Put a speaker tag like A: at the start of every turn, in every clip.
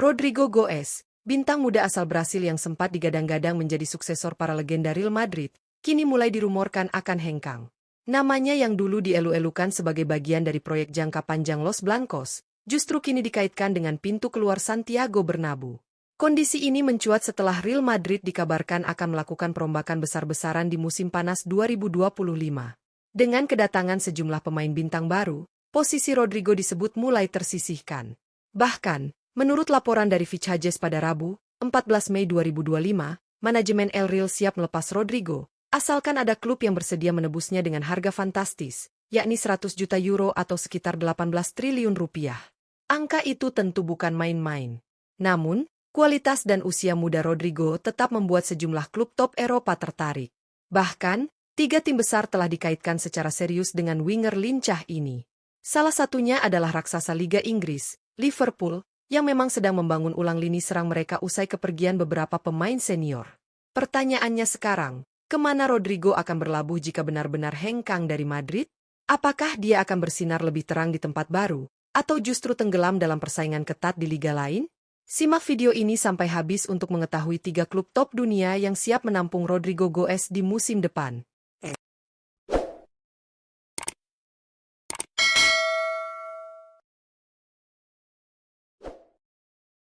A: Rodrigo Goes, bintang muda asal Brasil yang sempat digadang-gadang menjadi suksesor para legenda Real Madrid, kini mulai dirumorkan akan hengkang. Namanya yang dulu dielu-elukan sebagai bagian dari proyek jangka panjang Los Blancos, justru kini dikaitkan dengan pintu keluar Santiago Bernabéu. Kondisi ini mencuat setelah Real Madrid dikabarkan akan melakukan perombakan besar-besaran di musim panas 2025. Dengan kedatangan sejumlah pemain bintang baru, posisi Rodrigo disebut mulai tersisihkan. Bahkan, menurut laporan dari Fichajes pada Rabu, 14 Mei 2025, manajemen El Real siap melepas Rodrigo, asalkan ada klub yang bersedia menebusnya dengan harga fantastis, yakni 100 juta euro atau sekitar 18 triliun rupiah. Angka itu tentu bukan main-main. Namun, kualitas dan usia muda Rodrigo tetap membuat sejumlah klub top Eropa tertarik. Bahkan, 3 tim besar telah dikaitkan secara serius dengan winger lincah ini. Salah satunya adalah raksasa Liga Inggris, Liverpool, yang memang sedang membangun ulang lini serang mereka usai kepergian beberapa pemain senior. Pertanyaannya sekarang, kemana Rodrigo akan berlabuh jika benar-benar hengkang dari Madrid? Apakah dia akan bersinar lebih terang di tempat baru, atau justru tenggelam dalam persaingan ketat di liga lain? Simak video ini sampai habis untuk mengetahui 3 klub top dunia yang siap menampung Rodrigo Goes di musim depan.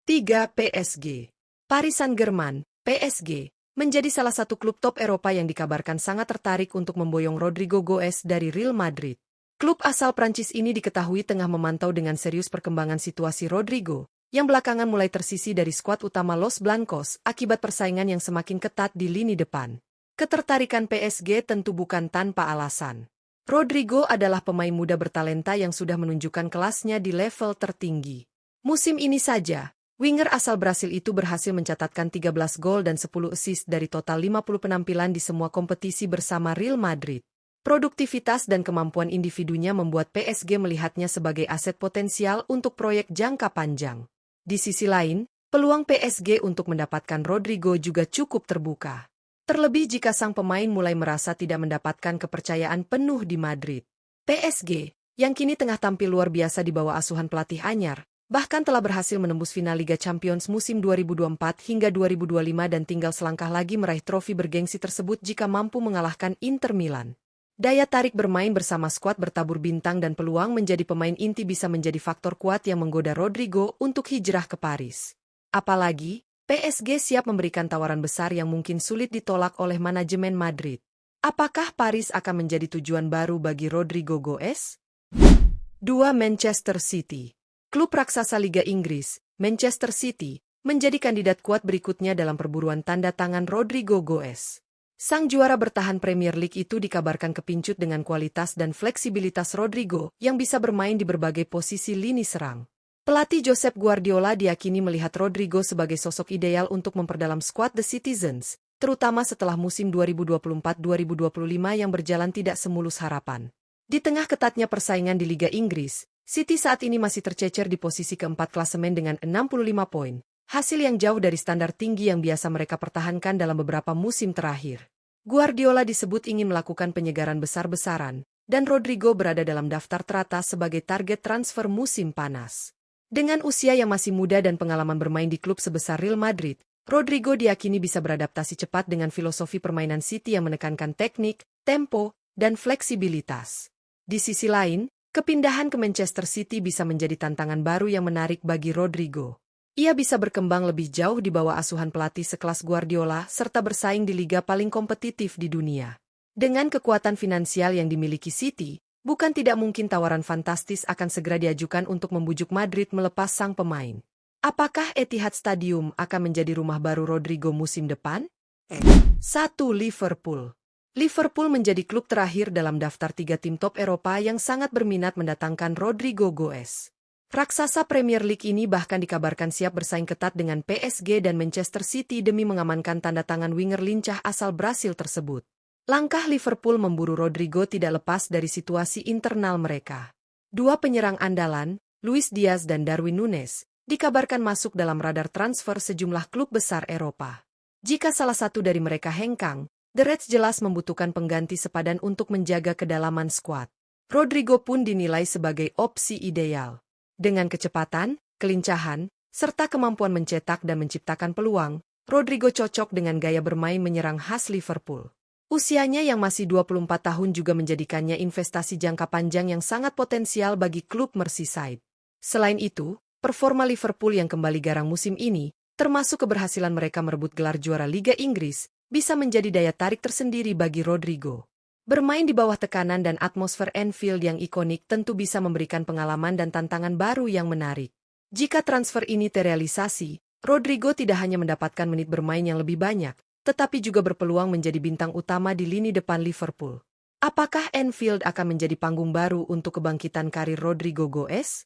A: 3. PSG. Paris Saint-Germain, PSG, menjadi salah satu klub top Eropa yang dikabarkan sangat tertarik untuk memboyong Rodrigo Goes dari Real Madrid. Klub asal Prancis ini diketahui tengah memantau dengan serius perkembangan situasi Rodrigo, yang belakangan mulai tersisih dari skuad utama Los Blancos akibat persaingan yang semakin ketat di lini depan. Ketertarikan PSG tentu bukan tanpa alasan. Rodrigo adalah pemain muda bertalenta yang sudah menunjukkan kelasnya di level tertinggi. Musim ini saja, winger asal Brasil itu berhasil mencatatkan 13 gol dan 10 assist dari total 50 penampilan di semua kompetisi bersama Real Madrid. Produktivitas dan kemampuan individunya membuat PSG melihatnya sebagai aset potensial untuk proyek jangka panjang. Di sisi lain, peluang PSG untuk mendapatkan Rodrigo juga cukup terbuka. Terlebih jika sang pemain mulai merasa tidak mendapatkan kepercayaan penuh di Madrid. PSG, yang kini tengah tampil luar biasa di bawah asuhan pelatih anyar, bahkan telah berhasil menembus final Liga Champions musim 2024 hingga 2025 dan tinggal selangkah lagi meraih trofi bergengsi tersebut jika mampu mengalahkan Inter Milan. Daya tarik bermain bersama skuad bertabur bintang dan peluang menjadi pemain inti bisa menjadi faktor kuat yang menggoda Rodrigo untuk hijrah ke Paris. Apalagi, PSG siap memberikan tawaran besar yang mungkin sulit ditolak oleh manajemen Madrid. Apakah Paris akan menjadi tujuan baru bagi Rodrigo Goes? 2. Manchester City. Klub raksasa Liga Inggris, Manchester City, menjadi kandidat kuat berikutnya dalam perburuan tanda tangan Rodrigo Goes. Sang juara bertahan Premier League itu dikabarkan kepincut dengan kualitas dan fleksibilitas Rodrigo yang bisa bermain di berbagai posisi lini serang. Pelatih Josep Guardiola diyakini melihat Rodrigo sebagai sosok ideal untuk memperdalam skuad The Citizens, terutama setelah musim 2024-2025 yang berjalan tidak semulus harapan. Di tengah ketatnya persaingan di Liga Inggris, City saat ini masih tercecer di posisi keempat klasemen dengan 65 poin, hasil yang jauh dari standar tinggi yang biasa mereka pertahankan dalam beberapa musim terakhir. Guardiola disebut ingin melakukan penyegaran besar-besaran, dan Rodrigo berada dalam daftar teratas sebagai target transfer musim panas. Dengan usia yang masih muda dan pengalaman bermain di klub sebesar Real Madrid, Rodrigo diyakini bisa beradaptasi cepat dengan filosofi permainan City yang menekankan teknik, tempo, dan fleksibilitas. Di sisi lain, kepindahan ke Manchester City bisa menjadi tantangan baru yang menarik bagi Rodrigo. Ia bisa berkembang lebih jauh di bawah asuhan pelatih sekelas Guardiola serta bersaing di liga paling kompetitif di dunia. Dengan kekuatan finansial yang dimiliki City, bukan tidak mungkin tawaran fantastis akan segera diajukan untuk membujuk Madrid melepas sang pemain. Apakah Etihad Stadium akan menjadi rumah baru Rodrigo musim depan? 1. Liverpool. Liverpool menjadi klub terakhir dalam daftar 3 tim top Eropa yang sangat berminat mendatangkan Rodrigo Goes. Raksasa Premier League ini bahkan dikabarkan siap bersaing ketat dengan PSG dan Manchester City demi mengamankan tanda tangan winger lincah asal Brasil tersebut. Langkah Liverpool memburu Rodrigo tidak lepas dari situasi internal mereka. 2 penyerang andalan, Luis Diaz dan Darwin Núñez, dikabarkan masuk dalam radar transfer sejumlah klub besar Eropa. Jika salah satu dari mereka hengkang, The Reds jelas membutuhkan pengganti sepadan untuk menjaga kedalaman skuad. Rodrigo pun dinilai sebagai opsi ideal. Dengan kecepatan, kelincahan, serta kemampuan mencetak dan menciptakan peluang, Rodrigo cocok dengan gaya bermain menyerang khas Liverpool. Usianya yang masih 24 tahun juga menjadikannya investasi jangka panjang yang sangat potensial bagi klub Merseyside. Selain itu, performa Liverpool yang kembali garang musim ini, termasuk keberhasilan mereka merebut gelar juara Liga Inggris, bisa menjadi daya tarik tersendiri bagi Rodrigo. Bermain di bawah tekanan dan atmosfer Anfield yang ikonik tentu bisa memberikan pengalaman dan tantangan baru yang menarik. Jika transfer ini terrealisasi, Rodrigo tidak hanya mendapatkan menit bermain yang lebih banyak, tetapi juga berpeluang menjadi bintang utama di lini depan Liverpool. Apakah Anfield akan menjadi panggung baru untuk kebangkitan karir Rodrigo Goes?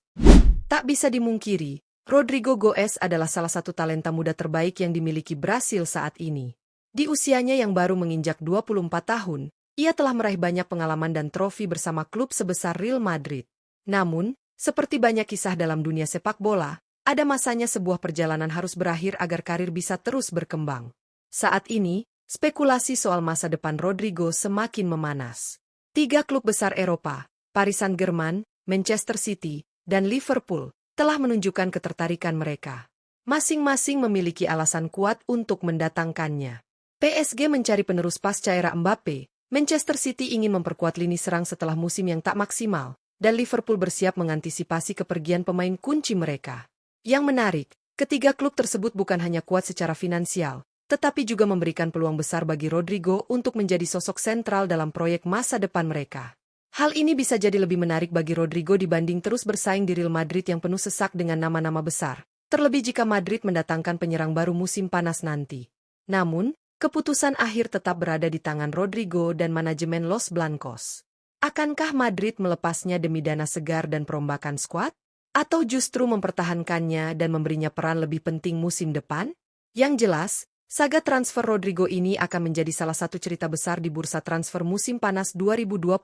A: Tak bisa dimungkiri, Rodrigo Goes adalah salah satu talenta muda terbaik yang dimiliki Brasil saat ini. Di usianya yang baru menginjak 24 tahun, ia telah meraih banyak pengalaman dan trofi bersama klub sebesar Real Madrid. Namun, seperti banyak kisah dalam dunia sepak bola, ada masanya sebuah perjalanan harus berakhir agar karir bisa terus berkembang. Saat ini, spekulasi soal masa depan Rodrigo semakin memanas. 3 klub besar Eropa, Paris Saint-Germain, Manchester City, dan Liverpool, telah menunjukkan ketertarikan mereka. Masing-masing memiliki alasan kuat untuk mendatangkannya. PSG mencari penerus pasca era Mbappe, Manchester City ingin memperkuat lini serang setelah musim yang tak maksimal, dan Liverpool bersiap mengantisipasi kepergian pemain kunci mereka. Yang menarik, ketiga klub tersebut bukan hanya kuat secara finansial, tetapi juga memberikan peluang besar bagi Rodrigo untuk menjadi sosok sentral dalam proyek masa depan mereka. Hal ini bisa jadi lebih menarik bagi Rodrigo dibanding terus bersaing di Real Madrid yang penuh sesak dengan nama-nama besar, terlebih jika Madrid mendatangkan penyerang baru musim panas nanti. Namun, keputusan akhir tetap berada di tangan Rodrigo dan manajemen Los Blancos. Akankah Madrid melepasnya demi dana segar dan perombakan skuad? Atau justru mempertahankannya dan memberinya peran lebih penting musim depan? Yang jelas, saga transfer Rodrigo ini akan menjadi salah satu cerita besar di bursa transfer musim panas 2025.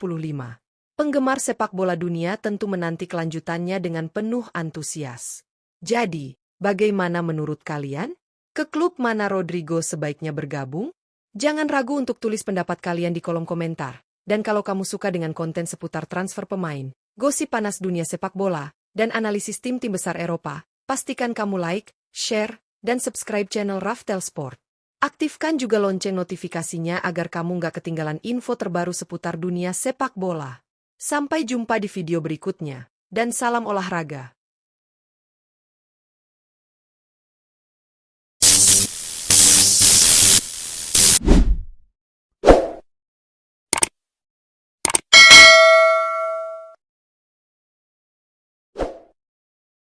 A: Penggemar sepak bola dunia tentu menanti kelanjutannya dengan penuh antusias. Jadi, bagaimana menurut kalian? Ke klub mana Rodrigo sebaiknya bergabung? Jangan ragu untuk tulis pendapat kalian di kolom komentar. Dan kalau kamu suka dengan konten seputar transfer pemain, gosip panas dunia sepak bola, dan analisis tim-tim besar Eropa, pastikan kamu like, share, dan subscribe channel Raftel Sport. Aktifkan juga lonceng notifikasinya agar kamu nggak ketinggalan info terbaru seputar dunia sepak bola. Sampai jumpa di video berikutnya, dan salam olahraga.